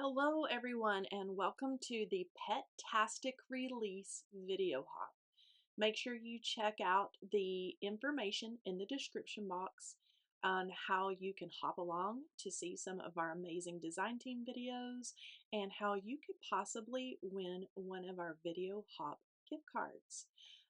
Hello everyone and welcome to the Pet-tastic release video hop. Make sure you check out the information in the description box on how you can hop along to see some of our amazing design team videos and how you could possibly win one of our video hop gift cards.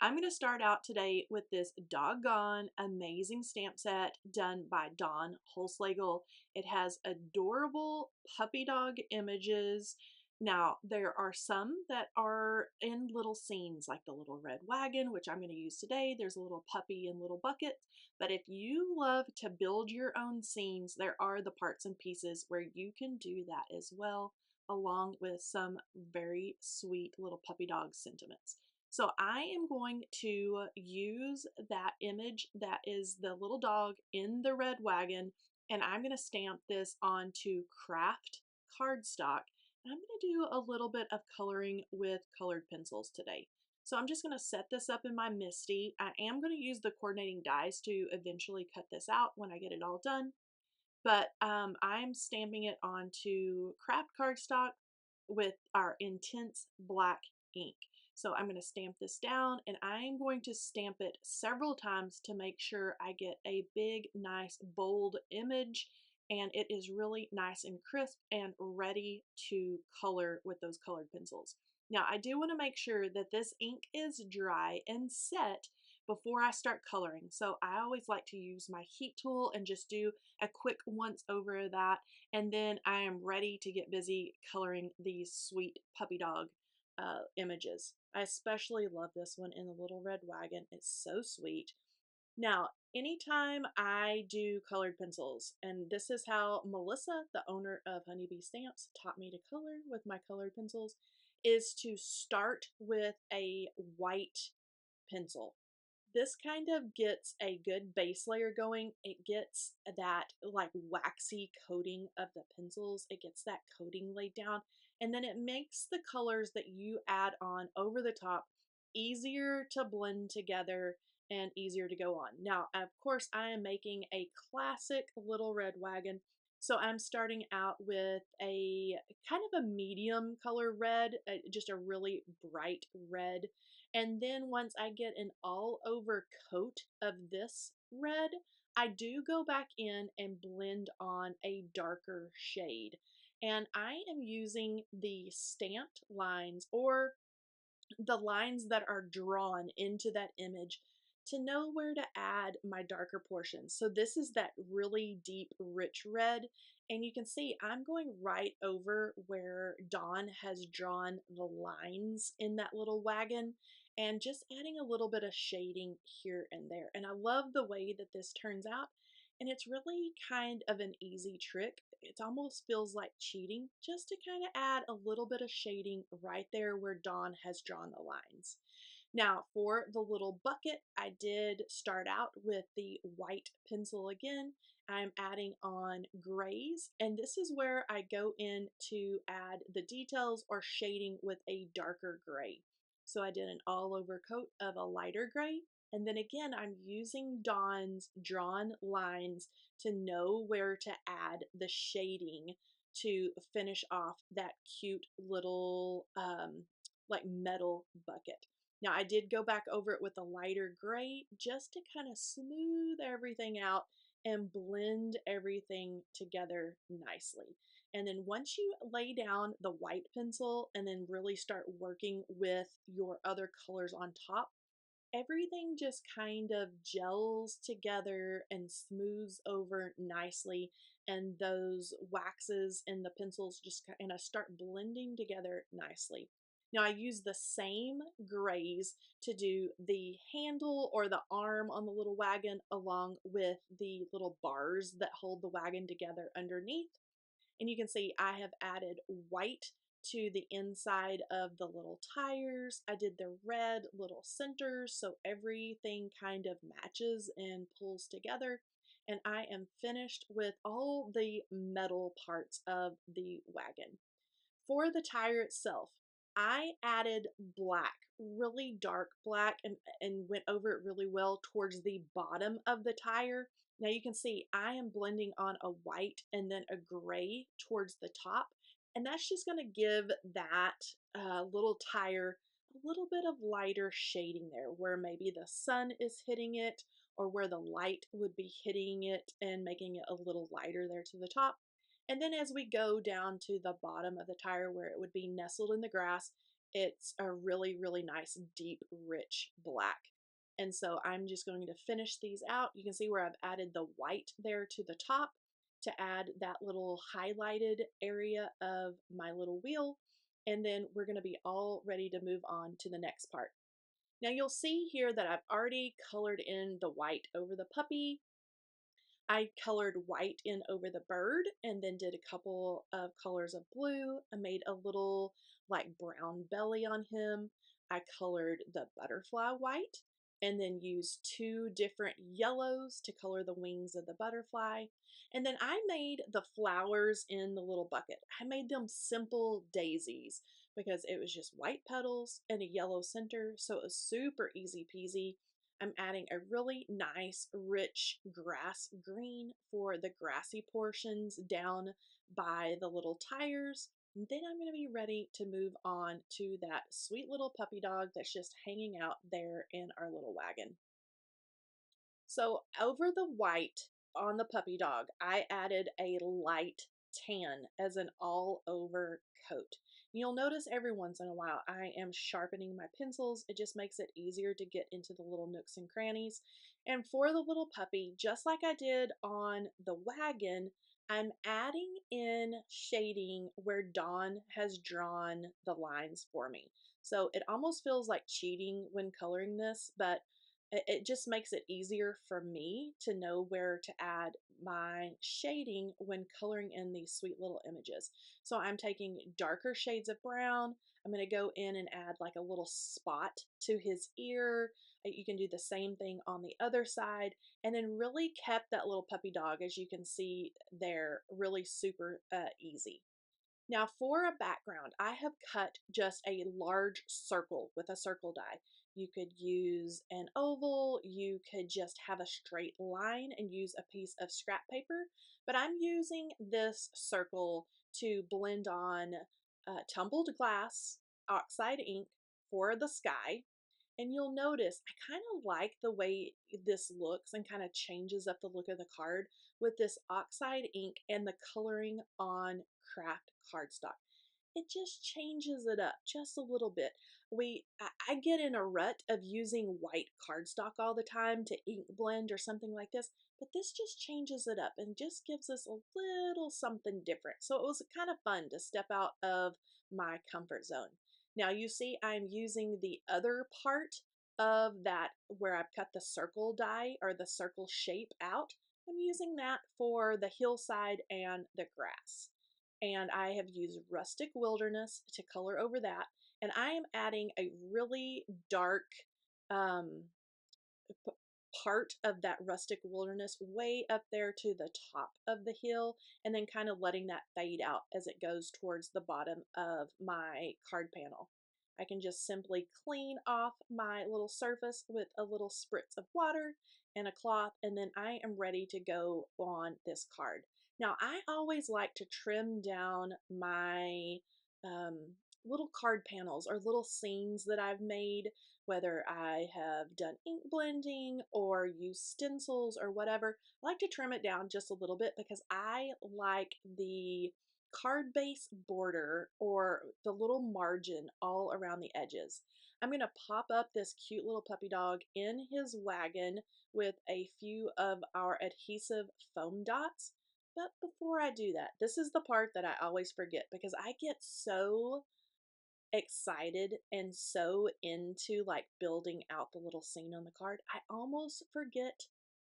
I'm going to start out today with this doggone amazing stamp set done by Dawn Holslegel. It has adorable puppy dog images. Now, there are some that are in little scenes, like the little red wagon, which I'm going to use today. There's a little puppy and little bucket. But if you love to build your own scenes, there are the parts and pieces where you can do that as well, along with some very sweet little puppy dog sentiments. So I am going to use that image that is the little dog in the red wagon, and I'm going to stamp this onto craft cardstock. And I'm going to do a little bit of coloring with colored pencils today. So I'm just going to set this up in my MISTI. I am going to use the coordinating dies to eventually cut this out when I get it all done. But I'm stamping it onto craft cardstock with our intense black ink. So I'm going to stamp this down, and I'm going to stamp it several times to make sure I get a big, nice, bold image, and it is really nice and crisp and ready to color with those colored pencils. Now, I do want to make sure that this ink is dry and set before I start coloring. So I always like to use my heat tool and just do a quick once over of that, and then I am ready to get busy coloring these sweet puppy dog images. I especially love this one in the little red wagon. It's so sweet. Now, anytime I do colored pencils, and this is how Melissa, the owner of Honeybee Stamps, taught me to color with my colored pencils, is to start with a white pencil. This kind of gets a good base layer going. It gets that like waxy coating of the pencils. It gets that coating laid down, and then it makes the colors that you add on over the top easier to blend together and easier to go on. Now, of course, I am making a classic little red wagon. So I'm starting out with a kind of a medium color red, just a really bright red. And then once I get an all over coat of this red, I do go back in and blend on a darker shade. And I am using the stamped lines or the lines that are drawn into that image to know where to add my darker portions. So this is that really deep, rich red. And you can see I'm going right over where Dawn has drawn the lines in that little wagon and just adding a little bit of shading here and there. And I love the way that this turns out. And it's really kind of an easy trick. It almost feels like cheating just to kind of add a little bit of shading right there where Dawn has drawn the lines. Now for the little bucket, I did start out with the white pencil again. I'm adding on grays, and this is where I go in to add the details or shading with a darker gray. So I did an all over coat of a lighter gray, and then again, I'm using Dawn's drawn lines to know where to add the shading to finish off that cute little like metal bucket. Now I did go back over it with a lighter gray just to kind of smooth everything out and blend everything together nicely. And then once you lay down the white pencil and then really start working with your other colors on top, everything just kind of gels together and smooths over nicely, and those waxes and the pencils just kind of start blending together nicely. Now I use the same grays to do the handle or the arm on the little wagon along with the little bars that hold the wagon together underneath. And you can see I have added white to the inside of the little tires. I did the red little centers so everything kind of matches and pulls together. And I am finished with all the metal parts of the wagon. For the tire itself, I added black, really dark black, and went over it really well towards the bottom of the tire. Now you can see I am blending on a white and then a gray towards the top. And that's just going to give that little tire a little bit of lighter shading there where maybe the sun is hitting it or where the light would be hitting it and making it a little lighter there to the top. And then as we go down to the bottom of the tire where it would be nestled in the grass, it's a really, really nice, deep, rich black. And so I'm just going to finish these out. You can see where I've added the white there to the top to add that little highlighted area of my little wheel. And then we're going to be all ready to move on to the next part. Now you'll see here that I've already colored in the white over the puppy. I colored white in over the bird and then did a couple of colors of blue. I made a little like brown belly on him. I colored the butterfly white and then used two different yellows to color the wings of the butterfly. And then I made the flowers in the little bucket. I made them simple daisies because it was just white petals and a yellow center. So it was super easy peasy. I'm adding a really nice, rich grass green for the grassy portions down by the little tires. And then I'm going to be ready to move on to that sweet little puppy dog that's just hanging out there in our little wagon. So over the white on the puppy dog, I added a light tan as an all over coat. You'll notice every once in a while I am sharpening my pencils. It just makes it easier to get into the little nooks and crannies. And for the little puppy, just like I did on the wagon, I'm adding in shading where Dawn has drawn the lines for me. So it almost feels like cheating when coloring this, but it just makes it easier for me to know where to add my shading when coloring in these sweet little images. So I'm taking darker shades of brown. I'm going to go in and add like a little spot to his ear. You can do the same thing on the other side, and then really kept that little puppy dog, as you can see there, really super easy. Now for a background, I have cut just a large circle with a circle die. You could use an oval, you could just have a straight line and use a piece of scrap paper, but I'm using this circle to blend on tumbled glass, oxide ink for the sky. And you'll notice I kind of like the way this looks and kind of changes up the look of the card with this oxide ink and the coloring on craft cardstock. It just changes it up just a little bit. I get in a rut of using white cardstock all the time to ink blend or something like this, but this just changes it up and just gives us a little something different. So it was kind of fun to step out of my comfort zone. Now you see I'm using the other part of that where I've cut the circle die or the circle shape out. I'm using that for the hillside and the grass. And I have used Rustic Wilderness to color over that. And I am adding a really dark um, part of that Rustic Wilderness way up there to the top of the hill, and then kind of letting that fade out as it goes towards the bottom of my card panel. I can just simply clean off my little surface with a little spritz of water and a cloth, and then I am ready to go on this card. Now, I always like to trim down my um, little card panels or little scenes that I've made, whether I have done ink blending or used stencils or whatever. I like to trim it down just a little bit because I like the card base border or the little margin all around the edges. I'm going to pop up this cute little puppy dog in his wagon with a few of our adhesive foam dots. But before I do that, this is the part that I always forget because I get so excited and so into like building out the little scene on the card, I almost forget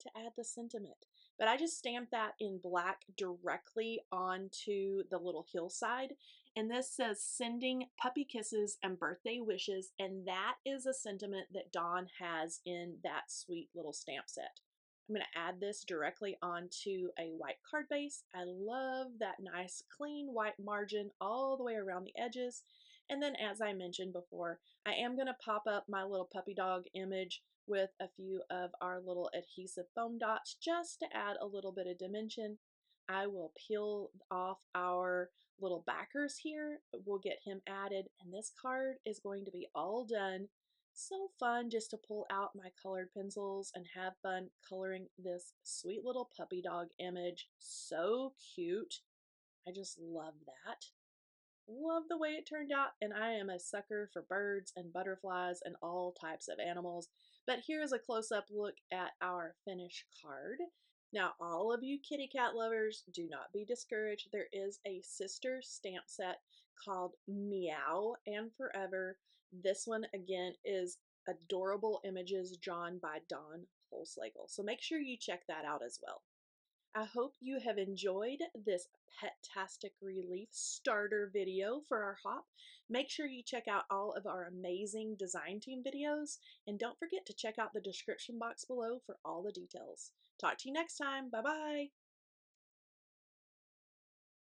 to add the sentiment. But I just stamped that in black directly onto the little hillside. And this says sending puppy kisses and birthday wishes. And that is a sentiment that Dawn has in that sweet little stamp set. I'm going to add this directly onto a white card base. I love that nice clean white margin all the way around the edges. And then as I mentioned before, I am going to pop up my little puppy dog image with a few of our little adhesive foam dots just to add a little bit of dimension. I will peel off our little backer stickers here. We'll get him added, and this card is going to be all done. So fun just to pull out my colored pencils and have fun coloring this sweet little puppy dog image. So cute. I just love that. Love the way it turned out, and I am a sucker for birds and butterflies and all types of animals. But here's a close-up look at our finished card. Now, all of you kitty cat lovers, do not be discouraged. There is a sister stamp set called Meow and Forever. This one, again, is adorable images drawn by Dawn Holslagle. So make sure you check that out as well. I hope you have enjoyed this Pet-tastic Relief starter video for our hop. Make sure you check out all of our amazing design team videos, and don't forget to check out the description box below for all the details. Talk to you next time. Bye-bye.